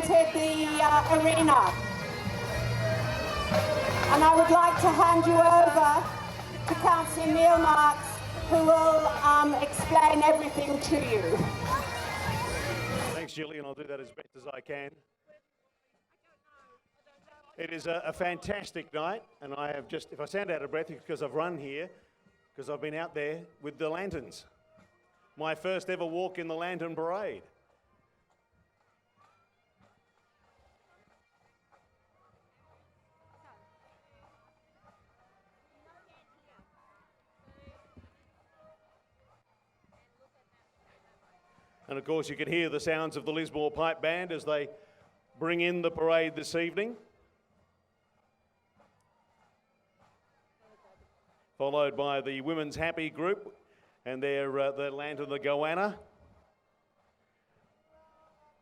entered the arena. And I would like to hand you over to Councillor Neil Marks, who will explain everything to you. Thanks, Julie, and I'll do that as best as I can. It is a fantastic night, and I have just, if I sound out of breath, it's because I've run here, because I've been out there with the lanterns. My first ever walk in the Lantern Parade. And of course you can hear the sounds of the Lismore Pipe Band as they bring in the parade this evening. Followed by the Women's Happy Group and their Lantern, the Goanna.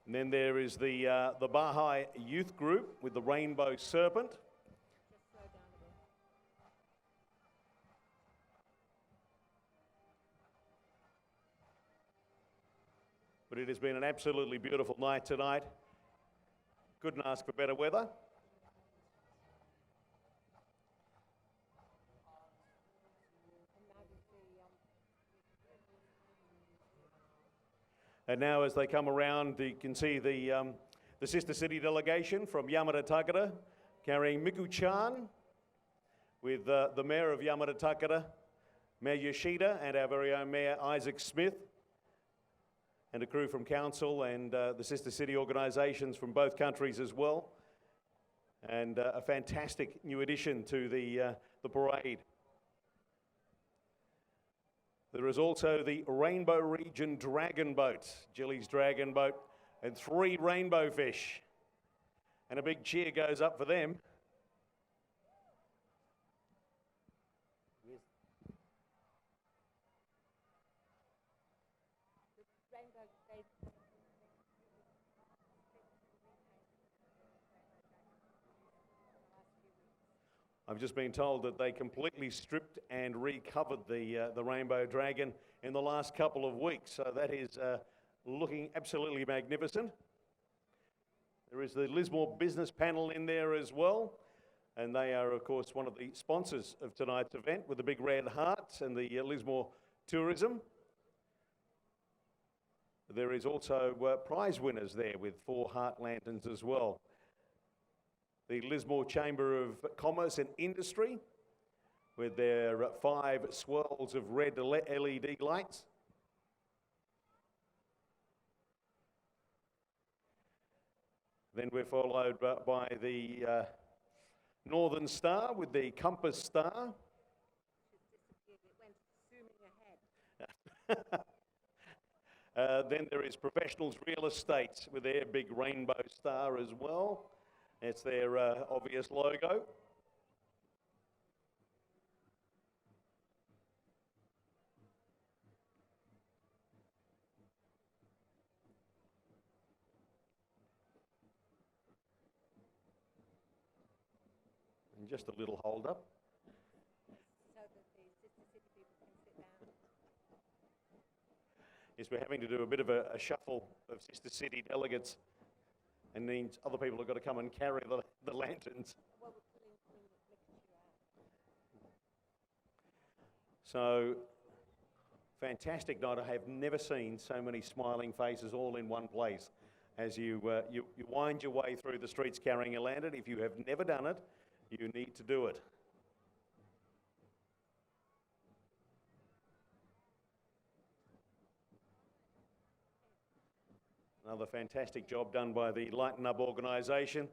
And then there is the Baha'i Youth Group with the Rainbow Serpent. But it has been an absolutely beautiful night tonight. Couldn't ask for better weather. And now as they come around, you can see the Sister City delegation from Yamata carrying Miku Chan with the Mayor of Yamata, Mayor Yoshida, and our very own Mayor Isaac Smith, and a crew from Council and the Sister City organisations from both countries as well. And a fantastic new addition to the parade. There is also the Rainbow Region Dragon Boat, Jilly's Dragon Boat, and 3 rainbow fish. And a big cheer goes up for them. I've just been told that they completely stripped and recovered the Rainbow Dragon in the last couple of weeks. So that is looking absolutely magnificent. There is the Lismore Business Panel in there as well. And they are, of course, one of the sponsors of tonight's event with the big red hearts and the Lismore Tourism. There is also prize winners there with 4 heart lanterns as well. The Lismore Chamber of Commerce and Industry with their 5 swirls of red LED lights. Then we're followed by the Northern Star with the Compass Star. Then there is Professionals Real Estate with their big rainbow star as well. It's their obvious logo. And just a little hold up. So that the Sister City people can sit down. Yes, we're having to do a bit of a shuffle of Sister City delegates. And means other people have got to come and carry the lanterns. Well, we're pulling the mixture out. So, fantastic night. I have never seen so many smiling faces all in one place as you wind your way through the streets carrying a lantern. If you have never done it, you need to do it. Another fantastic job done by the Lighten Up organisation.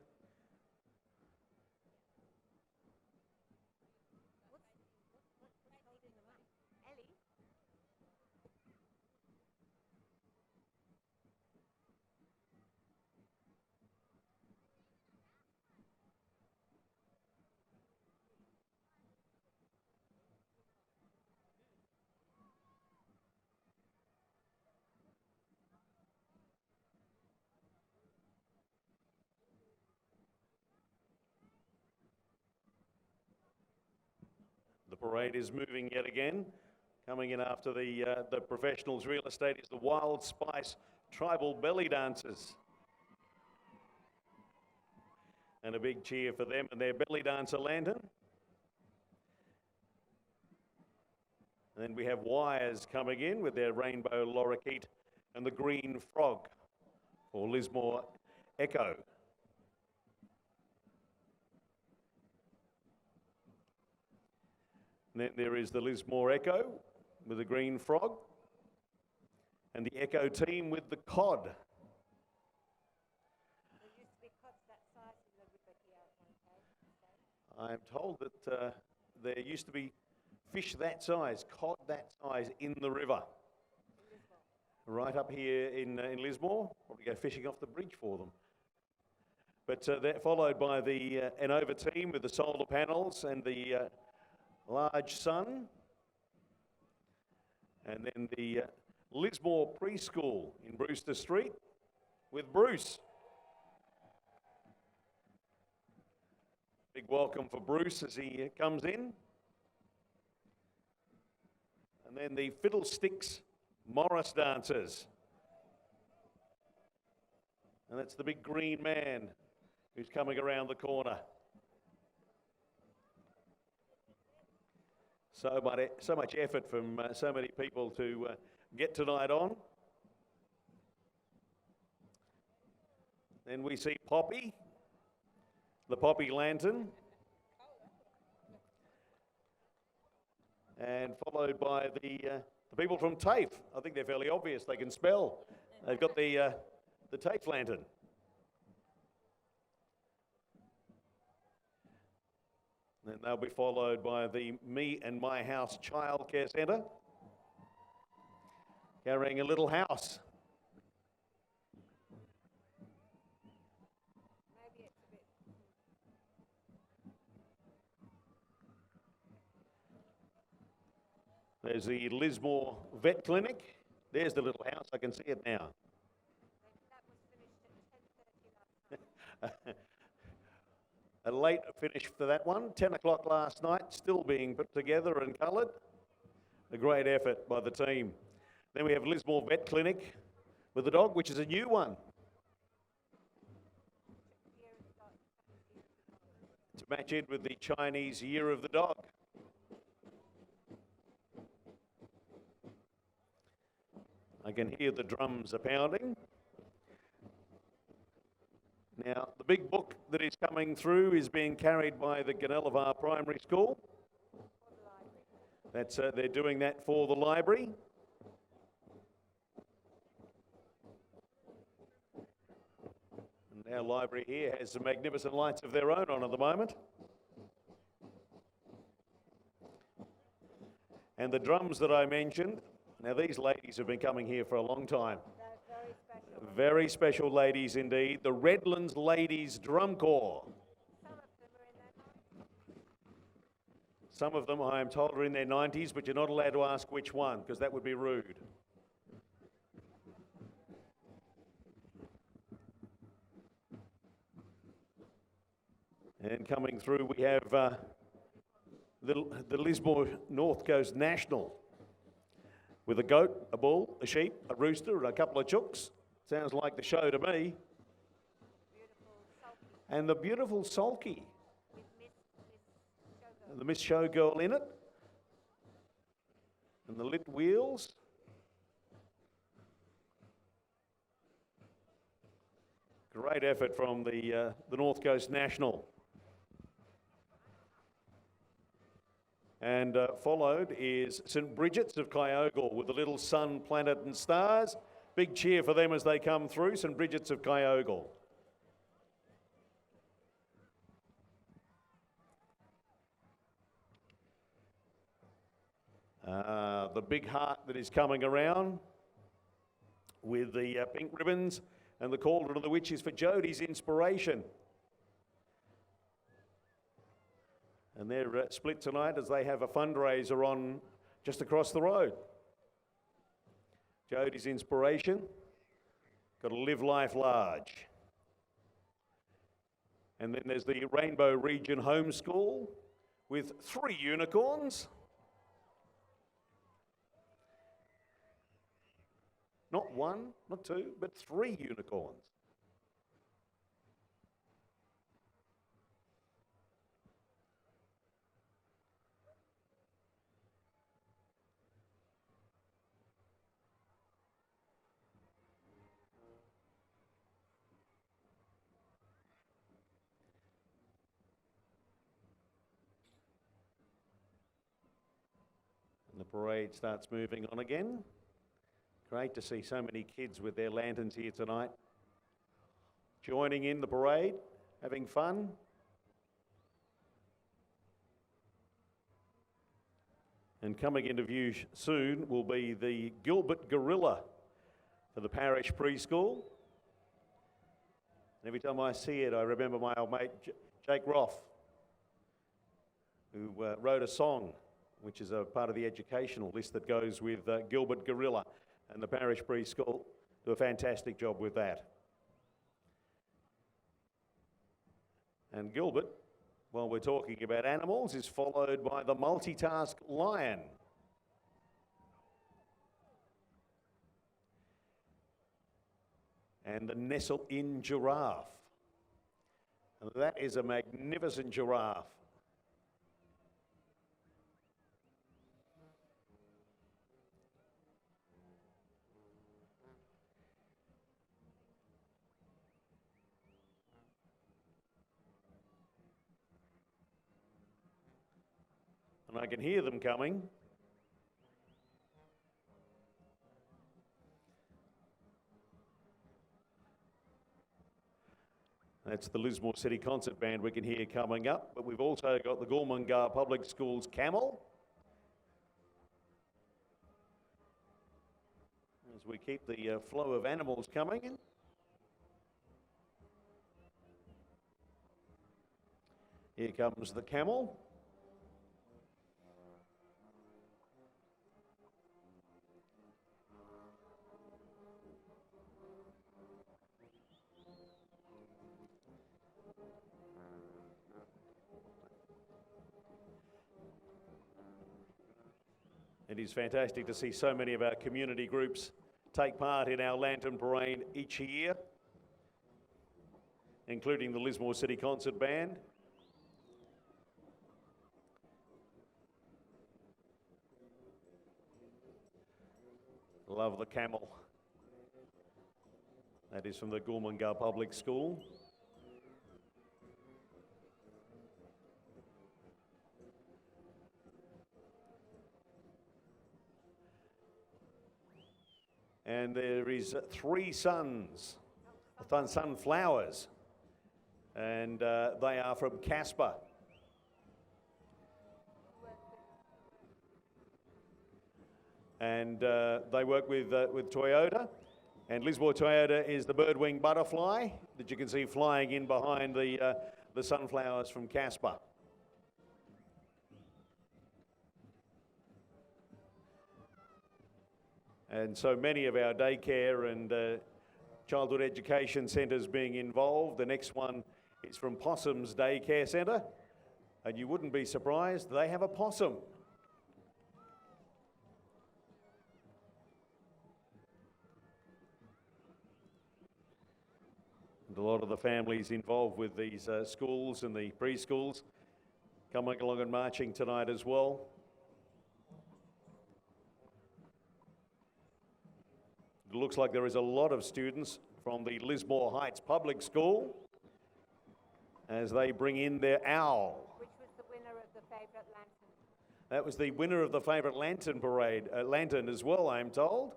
The parade is moving yet again. Coming in after the Professionals Real Estate is the Wild Spice Tribal Belly Dancers. And a big cheer for them and their belly dancer lantern. And then we have Wires coming in with their rainbow lorikeet and the green frog for Lismore Echo. And then there is the Lismore Echo with the green frog and the Echo team with the cod. I'm told that there used to be fish that size, cod that size in the river. Right up here in Lismore. Probably go fishing off the bridge for them. But that followed by the Anova team with the solar panels and the large sun. And then the Lismore Preschool in Brewster Street with Bruce. Big welcome for Bruce as he comes in. And then the Fiddlesticks Morris dancers. And that's the big green man who's coming around the corner. So much effort from so many people to get tonight on. Then we see Poppy, the Poppy Lantern. And followed by the people from TAFE. I think they're fairly obvious, they can spell. They've got the TAFE lantern. And they'll be followed by the Me and My House Childcare Centre, carrying a little house. There's the Lismore Vet Clinic. There's the little house, I can see it now. A late finish for that one, 10 o'clock last night, still being put together and coloured. A great effort by the team. Then we have Lismore Vet Clinic with the dog, which is a new one. To match in with the Chinese Year of the Dog. I can hear the drums are pounding. Now, the big book that is coming through is being carried by the Ganelavar Primary School. That's they're doing that for the library. And our library here has some magnificent lights of their own on at the moment. And the drums that I mentioned, now these ladies have been coming here for a long time. Very special ladies indeed. The Redlands Ladies Drum Corps. Some of them, I am told, are in their 90s, but you're not allowed to ask which one, because that would be rude. And coming through, we have the Lismore North Coast National, with a goat, a bull, a sheep, a rooster, and a couple of chooks. Sounds like the show to me. And the beautiful sulky. The Miss Showgirl in it. And the lit wheels. Great effort from the North Coast National. And followed is St Bridget's of Kyogle with the little sun, planet and stars. Big cheer for them as they come through, St Bridget's of Kyogle. The big heart that is coming around with the pink ribbons and the cauldron of the witches for Jodie's inspiration. And they're split tonight as they have a fundraiser on just across the road. Jodie's inspiration, got to live life large. And then there's the Rainbow Region Homeschool with 3 unicorns. Not 1, not 2, but 3 unicorns. parade starts moving on again. Great to see so many kids with their lanterns here tonight, joining in the parade, having fun. And coming into view soon will be the Gilbert Gorilla for the parish preschool. And every time I see it, I remember my old mate Jake Roth, who wrote a song, which is a part of the educational list that goes with Gilbert Gorilla, and the parish preschool do a fantastic job with that. And Gilbert, while we're talking about animals, is followed by the multitask lion. And the nestle-in giraffe. And that is a magnificent giraffe. And I can hear them coming. That's the Lismore City Concert Band we can hear coming up, but we've also got the Goolmungar Public Schools Camel. As we keep the flow of animals coming in. Here comes the camel. It is fantastic to see so many of our community groups take part in our Lantern Parade each year, including the Lismore City Concert Band. Love the camel. That is from the Goolmungar Public School. And there is three sunflowers, and they are from Casper. And they work with Toyota, and Lismore Toyota is the bird-wing butterfly that you can see flying in behind the sunflowers from Casper. And so many of our daycare and childhood education centres being involved. The next one is from Possum's Daycare Centre, and you wouldn't be surprised, they have a possum. And a lot of the families involved with these schools and the preschools coming along and marching tonight as well. It looks like there is a lot of students from the Lismore Heights Public School as they bring in their owl. Which was the winner of the favourite lantern. That was the winner of the favourite lantern parade, lantern as well, I'm told.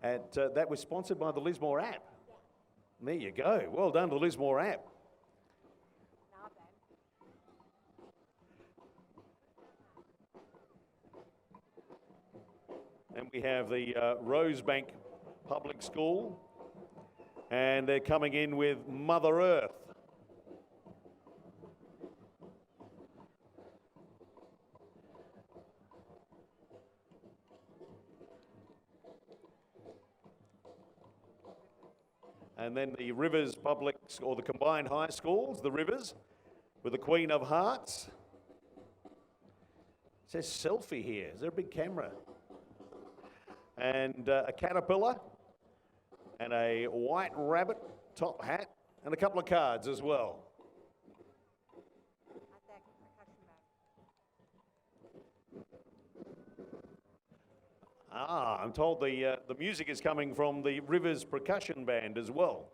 Lismore app. That was sponsored by the Lismore app. Yeah. There you go. Well done, the Lismore app. Now then. And we have the Rosebank Public School, and they're coming in with Mother Earth. And then the Rivers Public, or the combined high schools, the Rivers, with the Queen of Hearts. It says selfie here. Is there a big camera? And a caterpillar, and a white rabbit top hat, and a couple of cards as well. I'm told the music is coming from the Rivers Percussion Band as well.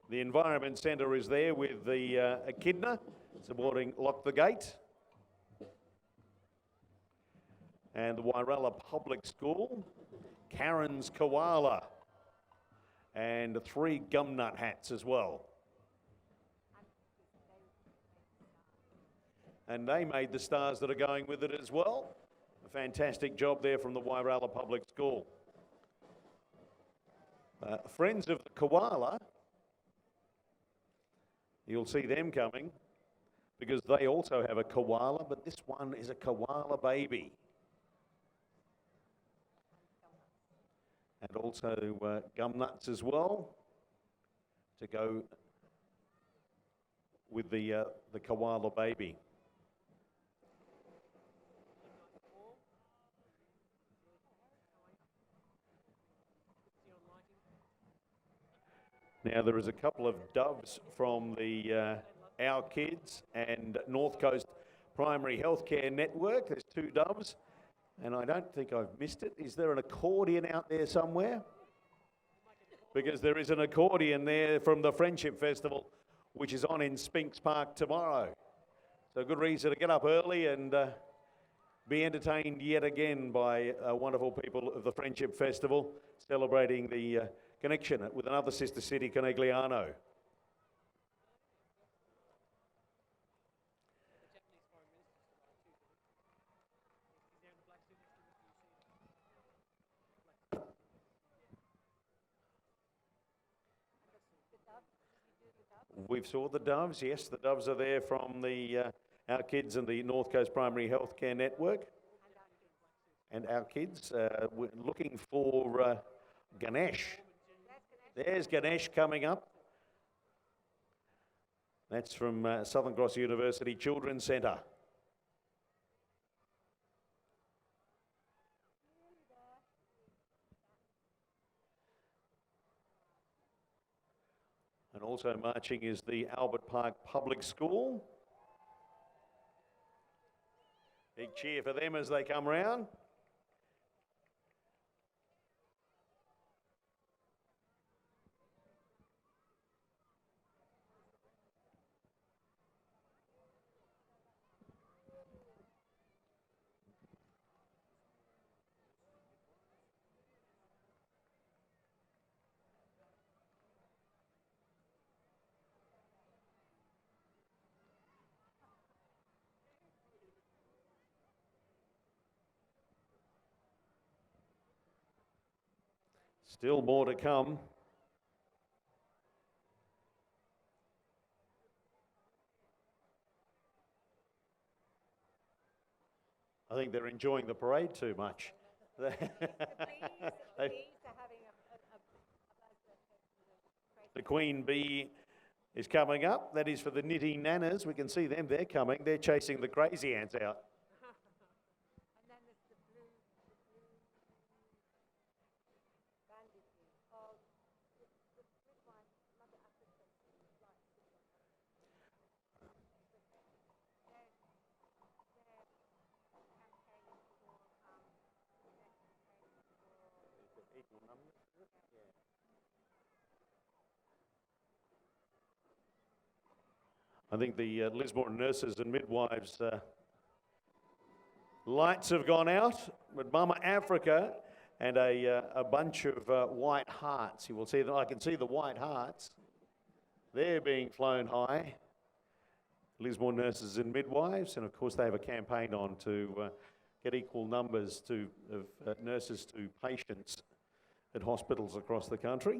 The Environment Centre is there with the echidna supporting Lock the Gate. And the Wairala Public School, Karen's Koala, and 3 gumnut hats as well. And they made the stars that are going with it as well. A fantastic job there from the Wairala Public School. Friends of the Koala, you'll see them coming because they also have a koala, but this one is a koala baby. And also gumnuts as well to go with the koala baby. Now there is a couple of doves from the Our Kids and North Coast Primary Healthcare Network. There's 2 doves, and I don't think I've missed it. Is there an accordion out there somewhere? Because there is an accordion there from the Friendship Festival, which is on in Spinks Park tomorrow. So a good reason to get up early and be entertained yet again by wonderful people of the Friendship Festival, celebrating the connection with another sister city, Conegliano. We've saw the doves, yes, the doves are there from the Our Kids and the North Coast Primary Healthcare Network. And Our Kids, we're looking for Ganesh. There's Ganesh coming up. That's from Southern Cross University Children's Centre. And also marching is the Albert Park Public School. Big cheer for them as they come round. Still more to come. I think they're enjoying the parade too much. The Queen Bee is coming up. That is for the Nitty Nanas. We can see them, they're coming. They're chasing the crazy ants out. I think the Lismore nurses and midwives lights have gone out, but Mama Africa and a bunch of white hearts. You will see that I can see the white hearts. They're being flown high. Lismore nurses and midwives, and of course they have a campaign on to get equal numbers of nurses to patients at hospitals across the country.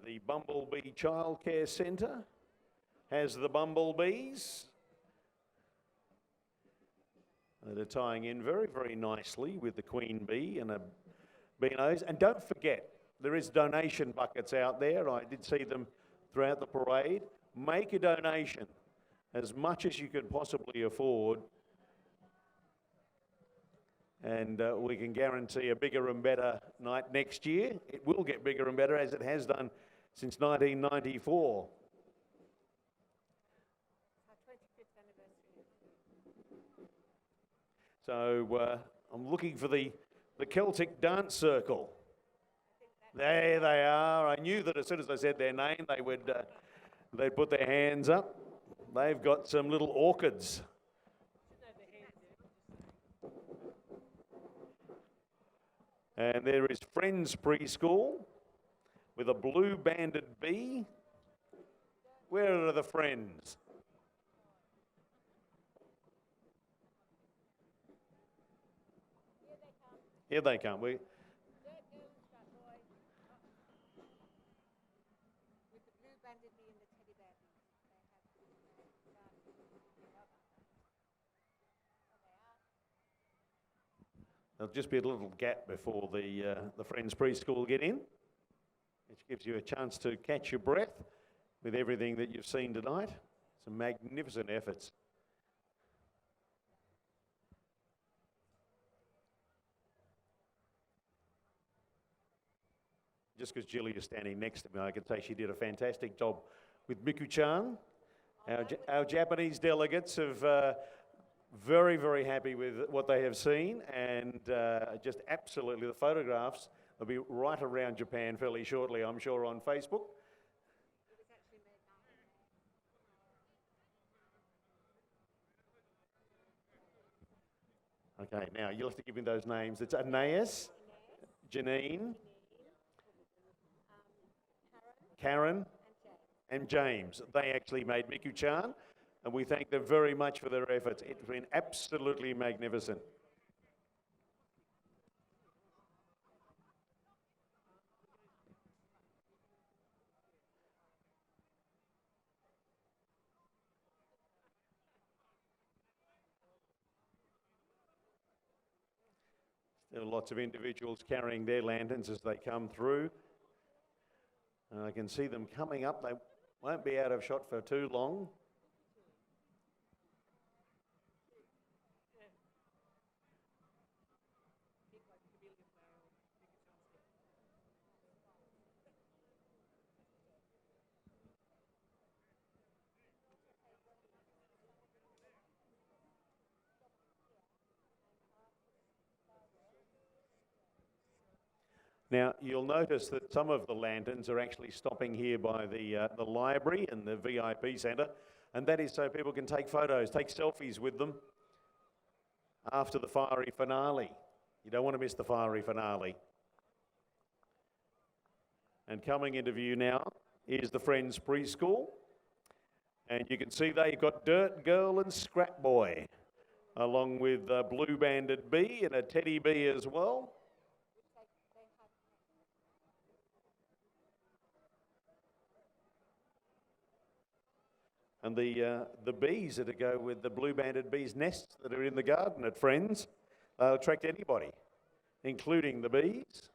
The Bumblebee Childcare Centre has the bumblebees that are tying in very, very nicely with the Queen Bee and a beanos. And don't forget, there is donation buckets out there. I did see them throughout the parade. Make a donation as much as you could possibly afford, and we can guarantee a bigger and better night next year. It will get bigger and better, as it has done since 1994. So I'm looking for the Celtic Dance Circle. There they are. I knew that as soon as I said their name, they'd put their hands up. They've got some little orchids. And there is Friends Preschool with a blue banded bee. Where are the friends? Here they come. There'll just be a little gap before the Friends Preschool get in, which gives you a chance to catch your breath with everything that you've seen tonight. Some magnificent efforts. Just because Julie is standing next to me, I can say she did a fantastic job with Miku-chan. Our Japanese delegates have very, very happy with what they have seen, and just absolutely the photographs will be right around Japan fairly shortly, I'm sure, on Facebook. Okay, now you'll have to give me those names. It's Anais, Janine, Karen, and James. They actually made Miku-chan, and we thank them very much for their efforts. It's been absolutely magnificent. There are lots of individuals carrying their lanterns as they come through. I can see them coming up. They won't be out of shot for too long. Now, you'll notice that some of the lanterns are actually stopping here by the library and the VIP centre, and that is so people can take photos, take selfies with them after the fiery finale. You don't want to miss the fiery finale. And coming into view now is the Friends Preschool, and you can see they've got Dirt Girl and Scrap Boy, along with a blue banded bee and a teddy bee as well. And the bees are to go with the blue banded bees' nests that are in the garden at Friends. They'll attract anybody, including the bees.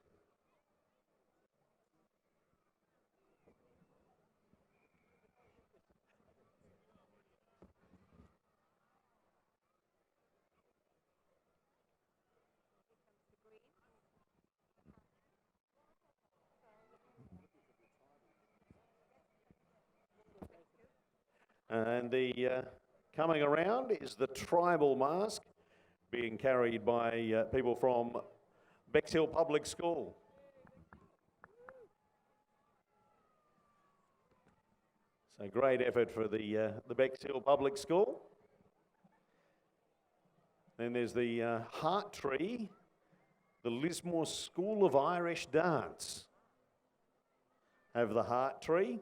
And the coming around is the tribal mask being carried by people from Bexhill Public School. So great effort for the Bexhill Public School. Then there's the Heart Tree, the Lismore School of Irish Dance over the Heart Tree.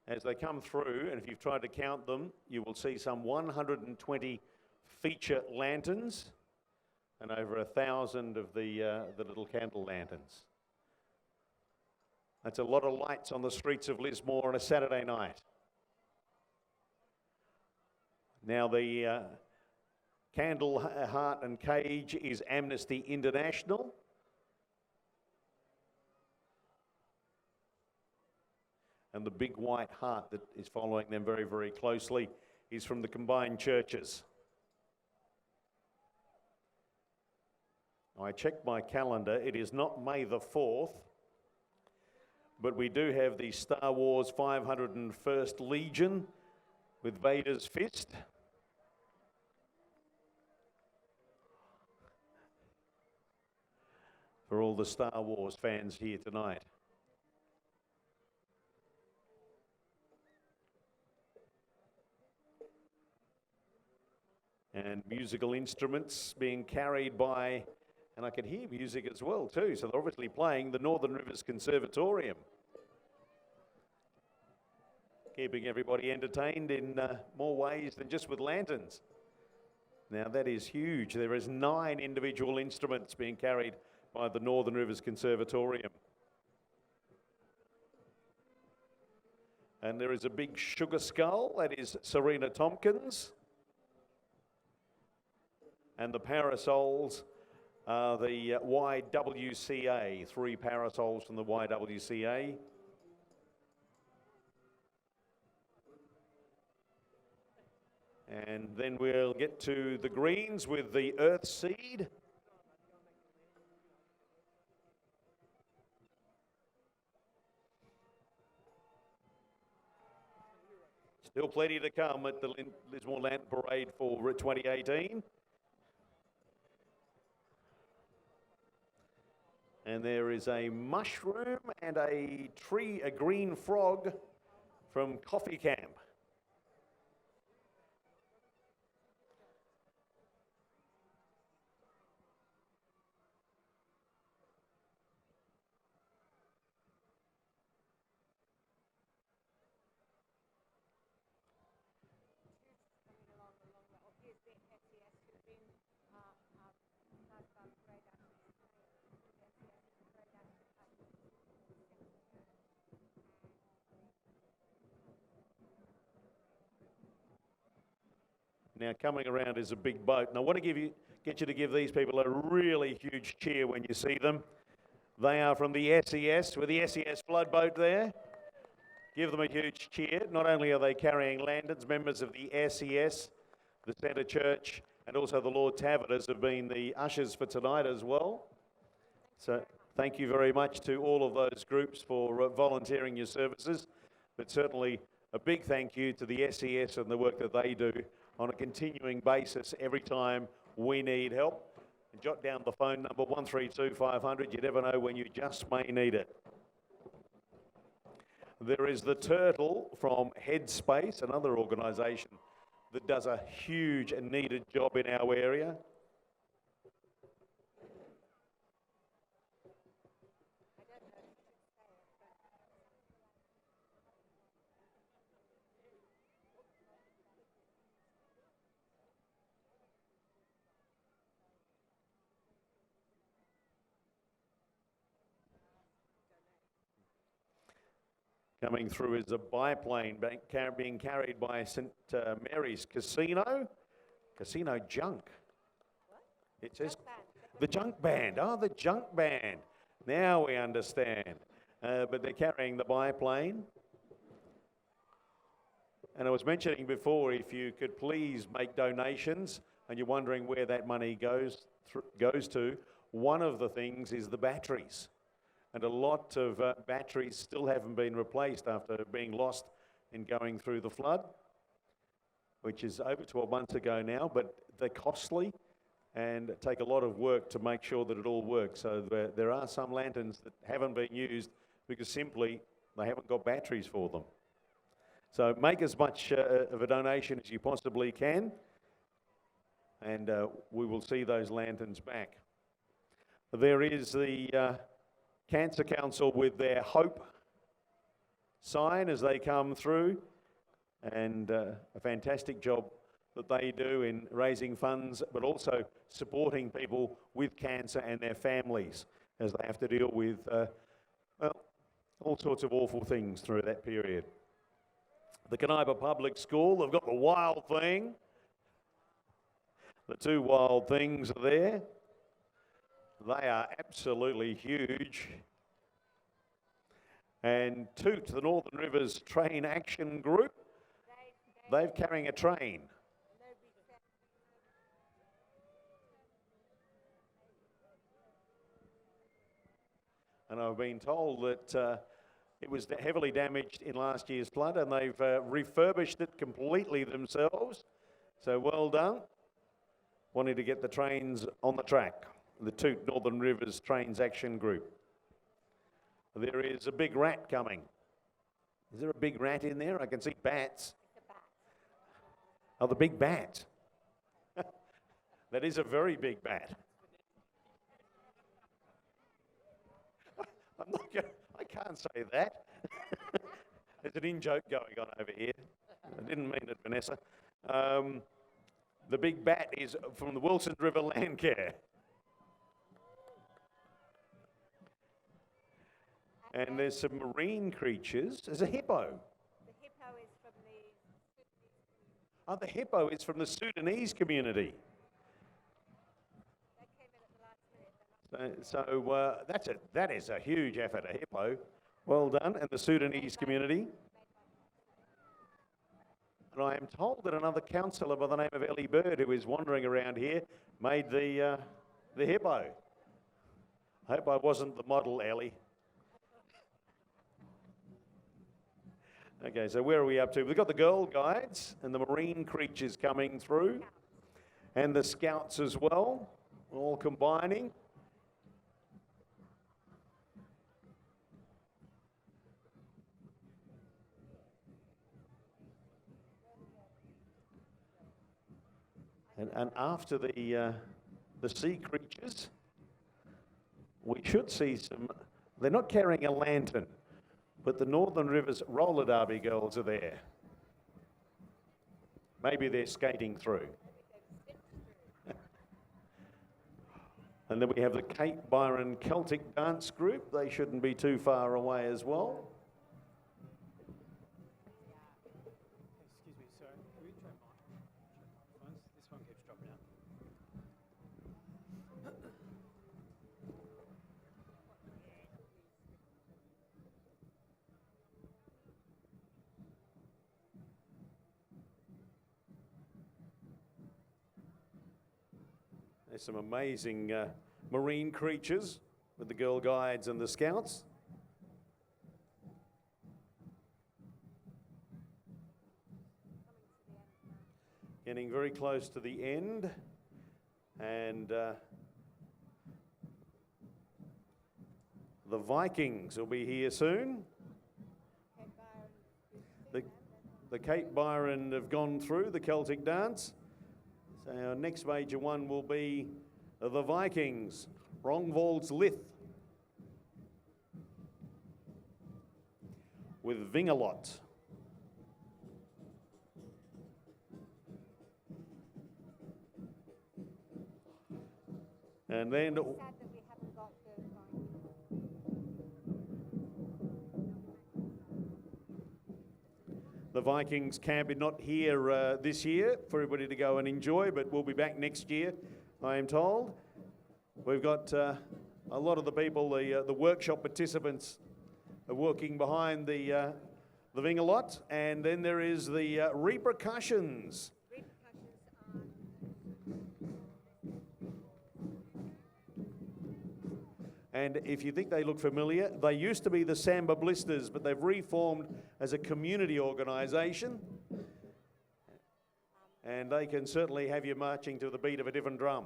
As they come through, and if you've tried to count them, you will see some 120 feature lanterns and over 1,000 of the little candle lanterns. That's a lot of lights on the streets of Lismore on a Saturday night. Now the Candle, Heart and Cage is Amnesty International. And the big white heart that is following them very, very closely is from the combined churches. I checked my calendar. It is not May the 4th, but we do have the Star Wars 501st Legion with Vader's fist. For all the Star Wars fans here tonight. And musical instruments being carried by, and I can hear music as well too, so they're obviously playing the Northern Rivers Conservatorium. Keeping everybody entertained in more ways than just with lanterns. Now that is huge. There is 9 individual instruments being carried by the Northern Rivers Conservatorium. And there is a big sugar skull, that is Serena Tompkins. And the parasols are the YWCA, 3 parasols from the YWCA. And then we'll get to the greens with the Earth Seed. Still plenty to come at the Lismore Lantern Parade for 2018. And there is a mushroom and a tree, a green frog from Coffee Camp. Now coming around is a big boat. And I want to get you to give these people a really huge cheer when you see them. They are from the SES, with the SES flood boat there. Give them a huge cheer. Not only are they carrying lanterns, members of the SES, the Centre Church, and also the Lord Taverners have been the ushers for tonight as well. So thank you very much to all of those groups for volunteering your services, but certainly a big thank you to the SES and the work that they do on a continuing basis every time we need help. And jot down the phone number 132 500. You never know when you just may need it. There is the Turtle from Headspace, another organisation that does a huge and needed job in our area. Coming through is a biplane being carried by St Mary's Casino Junk. What? It says the Junk Band. Oh, the Junk Band. Now we understand. But they're carrying the biplane. And I was mentioning before, if you could please make donations, and you're wondering where that money goes to, one of the things is the batteries. And a lot of batteries still haven't been replaced after being lost in going through the flood, which is over 12 months ago now, but they're costly and take a lot of work to make sure that it all works. So there are some lanterns that haven't been used because simply they haven't got batteries for them. So make as much of a donation as you possibly can, and we will see those lanterns back. There is the Cancer Council with their Hope sign as they come through, and a fantastic job that they do in raising funds, but also supporting people with cancer and their families as they have to deal with well, all sorts of awful things through that period. The Caniba Public School, they've got the wild thing. The two wild things are there. They are absolutely huge. And Toot, the Northern Rivers Train Action Group, they're carrying a train. And I've been told that it was heavily damaged in last year's flood, and they've refurbished it completely themselves. So well done. Wanting to get the trains on the track. The Toot Northern Rivers Trains Action Group. There is a big rat coming. Is there a big rat in there? I can see bats. Oh, the big bat. That is a very big bat. I can't say that. There's an in-joke going on over here. I didn't mean it, Vanessa. The big bat is from the Wilson River Land Care. And there's some marine creatures. There's a hippo. The hippo is from the... Oh, the hippo is from the Sudanese community. They came in at the last minute. So that is a huge effort, a hippo. Well done, and the Sudanese community. And I am told that another councillor by the name of Ellie Bird, who is wandering around here, made the hippo. I hope I wasn't the model, Ellie. Okay, so where are we up to? We've got the Girl Guides and the marine creatures coming through, and the Scouts as well, all combining. And after the sea creatures, we should see some. They're not carrying a lantern, but the Northern Rivers roller derby girls are there. Maybe they're skating through. And then we have the Cape Byron Celtic Dance Group. They shouldn't be too far away as well. Excuse me, sir. Can we try microphones? This one keeps dropping out. There's some amazing marine creatures with the Girl Guides and the Scouts. Getting very close to the end, and the Vikings will be here soon. The Cape Byron have gone through the Celtic dance. So our next major one will be the Vikings, Rongvold's Lith, with Vingalot. And then Sad that we haven't got the... the Vikings camp is not here this year for everybody to go and enjoy, but we'll be back next year, I am told. We've got a lot of the people, the workshop participants are working behind the Vingalot, and then there is the repercussions. And if you think they look familiar, they used to be the Samba Blisters, but they've reformed as a community organisation. And they can certainly have you marching to the beat of a different drum.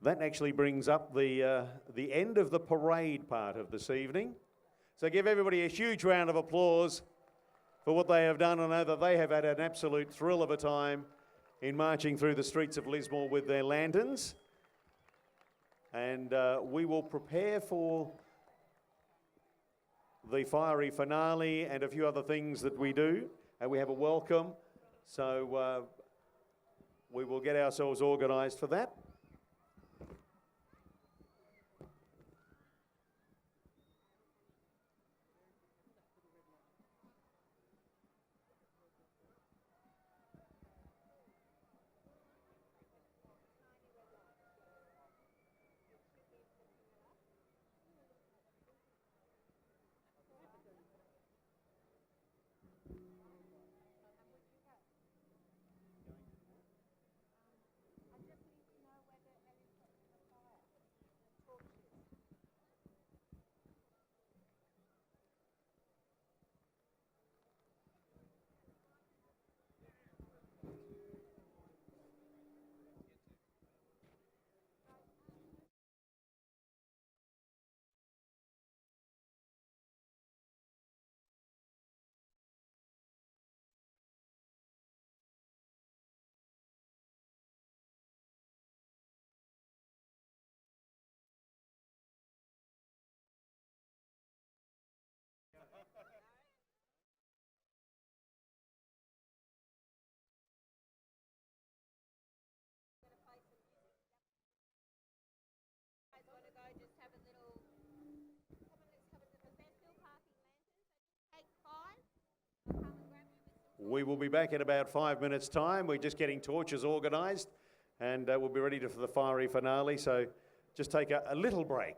That actually brings up the end of the parade part of this evening. So give everybody a huge round of applause for what they have done. I know that they have had an absolute thrill of a time in marching through the streets of Lismore with their lanterns. And we will prepare for the fiery finale and a few other things that we do. And we have a welcome. So we will get ourselves organised for that. We will be back in about 5 minutes' time. We're just getting torches organised, and we'll be ready for the fiery finale. So just take a little break.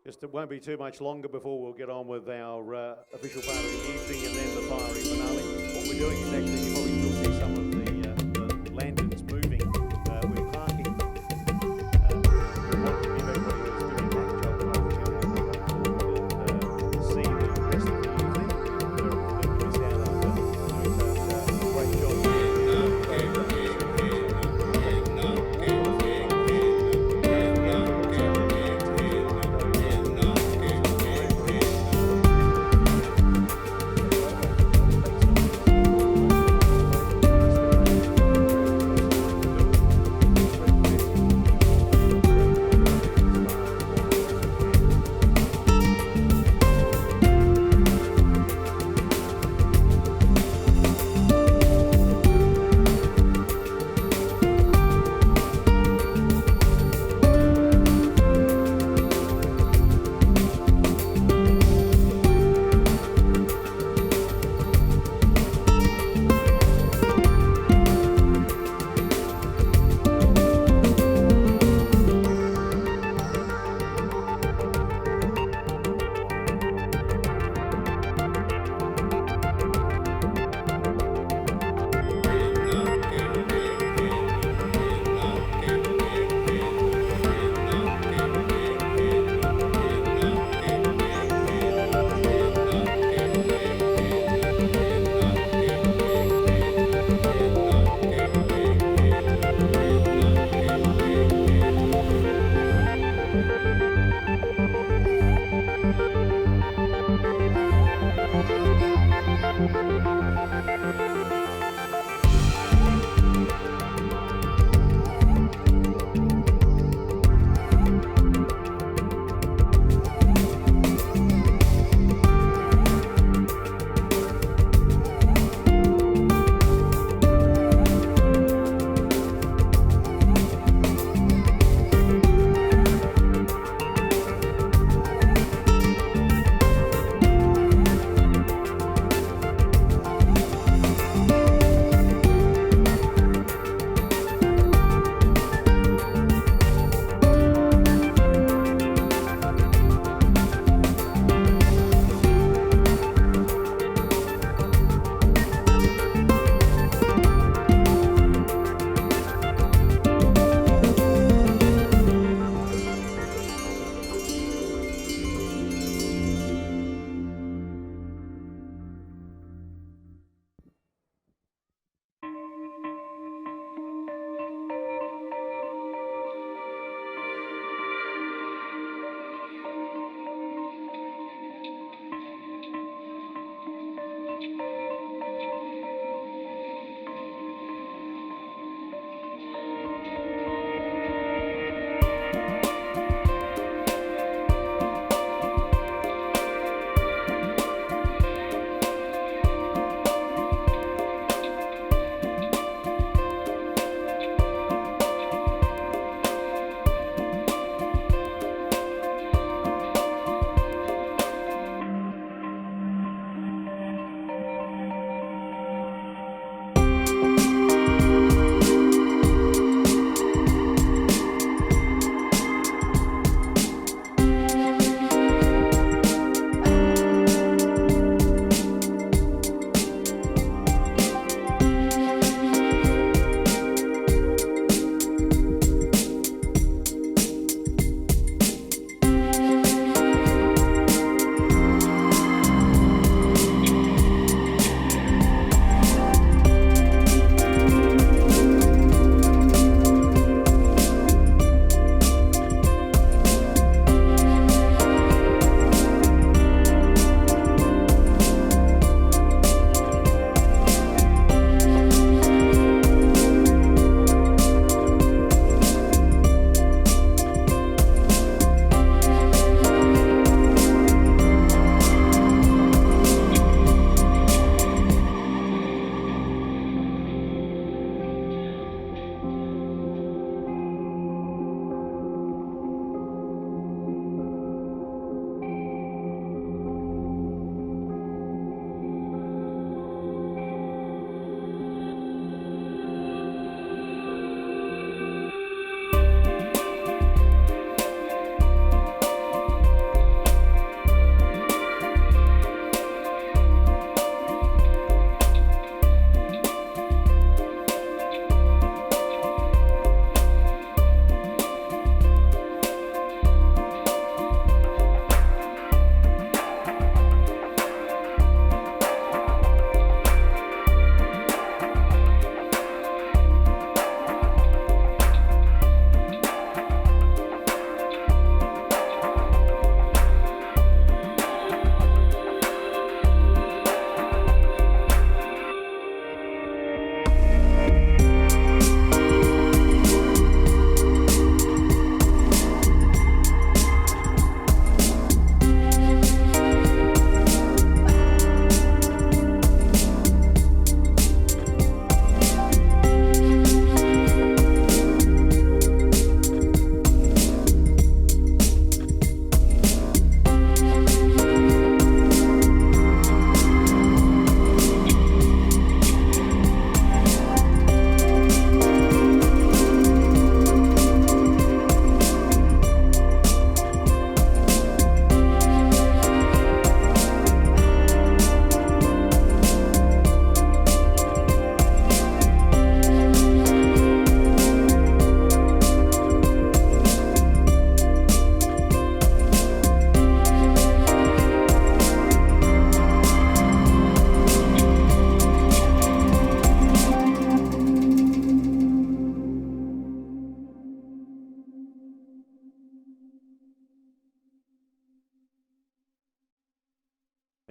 Just it won't be too much longer before we'll get on with our official part of the evening and then the fiery finale. What we're doing is actually, you probably still see some of the lanterns moving. We're parking. We want to give everybody who's doing that job an opportunity to come forward and see the rest of the evening. We're going to miss out on a great job.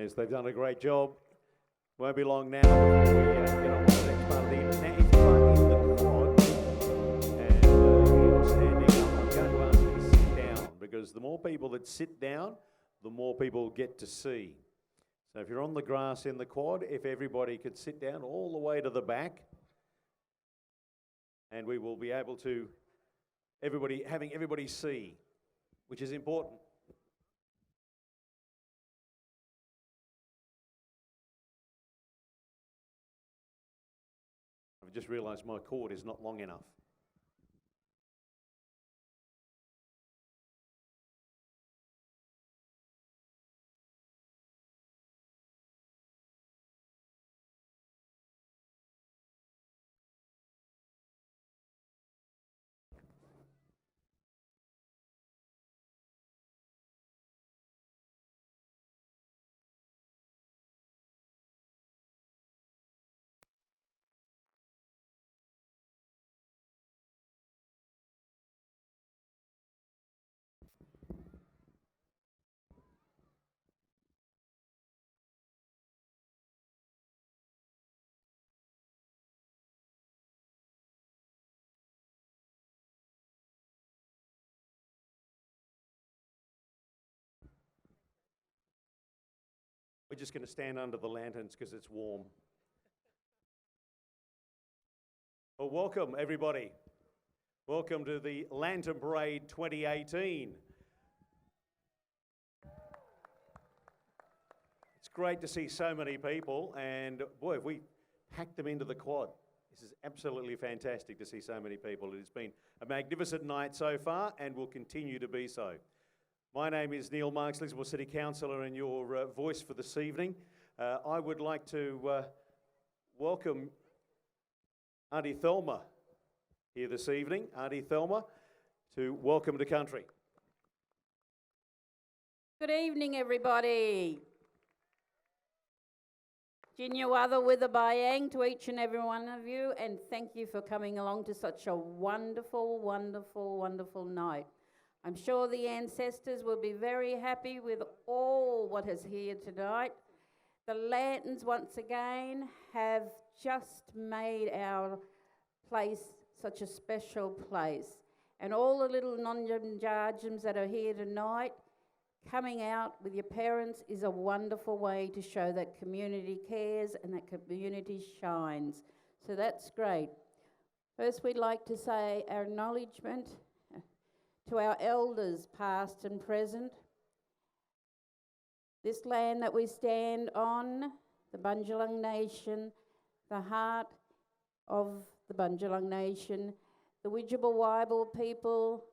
Yes, they've done a great job. Won't be long now before we get on with the next part of the evening. Now, if you are in the quad and you're standing up, I'm going to ask you to sit down, because the more people that sit down, the more people get to see. So if you're on the grass in the quad, if everybody could sit down all the way to the back, and we will be able to, having everybody see, which is important. I've just realised my cord is not long enough. We're just going to stand under the lanterns because it's warm. Well, welcome everybody. Welcome to the Lantern Parade 2018. It's great to see so many people, and boy, if we packed them into the quad. This is absolutely fantastic to see so many people. It has been a magnificent night so far and will continue to be so. My name is Neil Marks, Lismore City Councillor, and your voice for this evening. I would like to welcome Auntie Thelma here this evening. Auntie Thelma, to welcome to country. Good evening, everybody. Jinyawatha Withabayang to each and every one of you, and thank you for coming along to such a wonderful, wonderful, wonderful night. I'm sure the ancestors will be very happy with all what is here tonight. The lanterns, once again, have just made our place such a special place. And all the little non-jarjums that are here tonight, coming out with your parents is a wonderful way to show that community cares and that community shines. So that's great. First, we'd like to say our acknowledgement to our elders, past and present. This land that we stand on, the Bundjalung Nation, the heart of the Bundjalung Nation, the Widjabul people,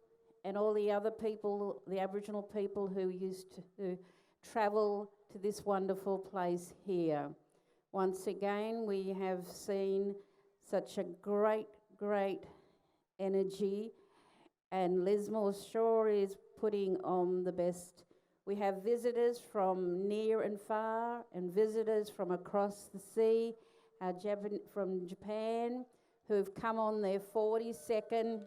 and all the other people, the Aboriginal people who used to travel to this wonderful place here. Once again, we have seen such a great, great energy, and Lismore sure is putting on the best. We have visitors from near and far, and visitors from across the sea, from Japan, who've come on their 42nd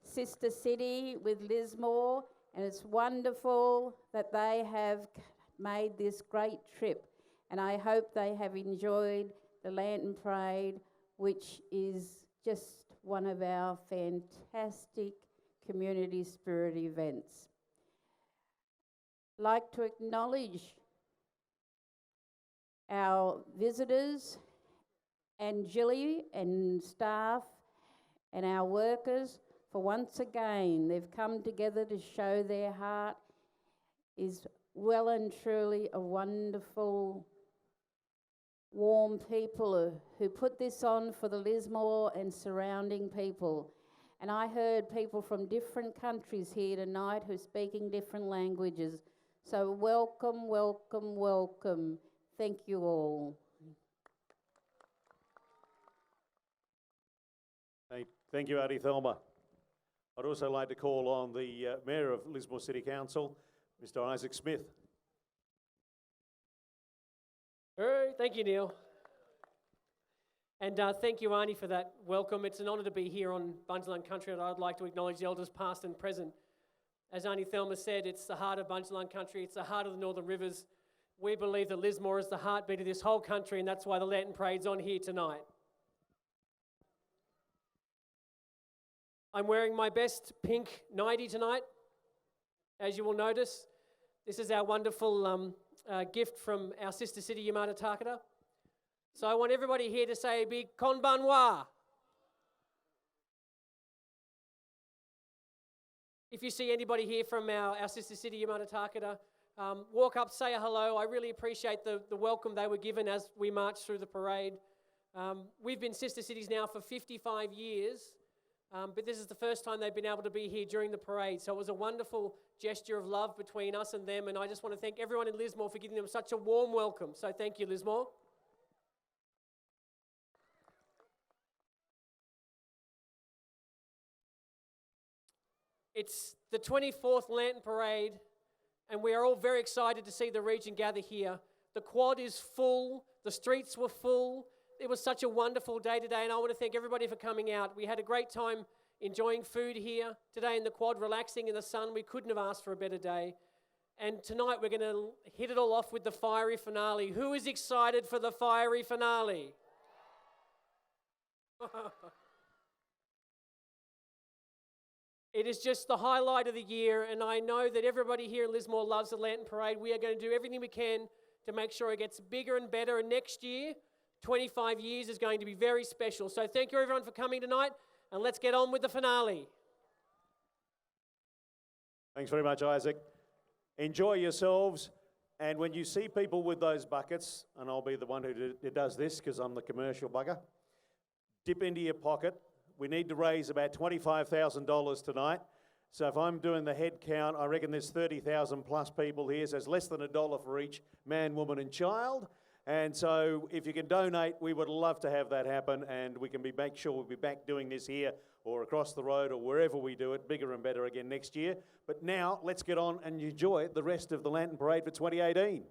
sister city with Lismore, and it's wonderful that they have made this great trip, and I hope they have enjoyed the Lantern Parade, which is just one of our fantastic community spirit events. Like to acknowledge our visitors and Jilly and staff and our workers for once again, they've come together to show their heart is well and truly a wonderful, warm people who put this on for the Lismore and surrounding people. And I heard people from different countries here tonight who are speaking different languages. So welcome, welcome, welcome. Thank you all. Thank you, Auntie Thelma. I'd also like to call on the Mayor of Lismore City Council, Mr. Isaac Smith. Hey, thank you, Neil. And thank you, Arnie, for that welcome. It's an honour to be here on Bundjalung Country, and I'd like to acknowledge the elders past and present. As Auntie Thelma said, it's the heart of Bundjalung country, it's the heart of the Northern Rivers. We believe that Lismore is the heartbeat of this whole country, and that's why the Lantern Parade's on here tonight. I'm wearing my best pink nightie tonight, as you will notice. This is our wonderful gift from our sister city, Yamata. So I want everybody here to say a big konbanwa. If you see anybody here from our sister city, Yamata, walk up, say a hello. I really appreciate the welcome they were given as we marched through the parade. We've been sister cities now for 55 years, but this is the first time they've been able to be here during the parade. So it was a wonderful gesture of love between us and them, and I just want to thank everyone in Lismore for giving them such a warm welcome. So thank you, Lismore. It's the 24th Lantern Parade, and we are all very excited to see the region gather here. The quad is full, the streets were full. It was such a wonderful day today, and I want to thank everybody for coming out. We had a great time enjoying food here today in the quad, relaxing in the sun. We couldn't have asked for a better day. And tonight we're going to hit it all off with the fiery finale. Who is excited for the fiery finale? It is just the highlight of the year, and I know that everybody here in Lismore loves the Lantern Parade. We are going to do everything we can to make sure it gets bigger and better, and next year, 25 years is going to be very special. So thank you everyone for coming tonight, and let's get on with the finale. Thanks very much, Isaac. Enjoy yourselves, and when you see people with those buckets, and I'll be the one who does this because I'm the commercial bugger, dip into your pocket. We need to raise about $25,000 tonight. So if I'm doing the head count, I reckon there's 30,000 plus people here. So it's less than $1 for each man, woman and child. And so if you can donate, we would love to have that happen, and we can make sure we'll be back doing this here or across the road or wherever we do it, bigger and better again next year. But now let's get on and enjoy the rest of the Lantern Parade for 2018.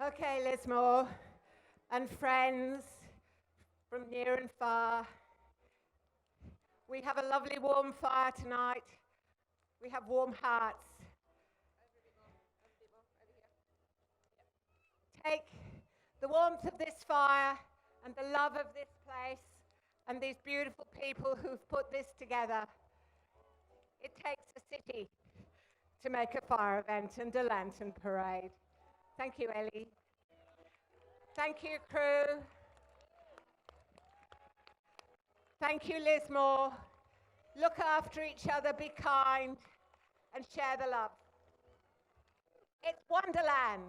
Okay, Lismore and friends from near and far. We have a lovely warm fire tonight. We have warm hearts. Take the warmth of this fire and the love of this place and these beautiful people who've put this together. It takes a city to make a fire event and a lantern parade. Thank you, Ellie. Thank you, crew. Thank you, Lismore. Look after each other, be kind, and share the love. It's Wonderland.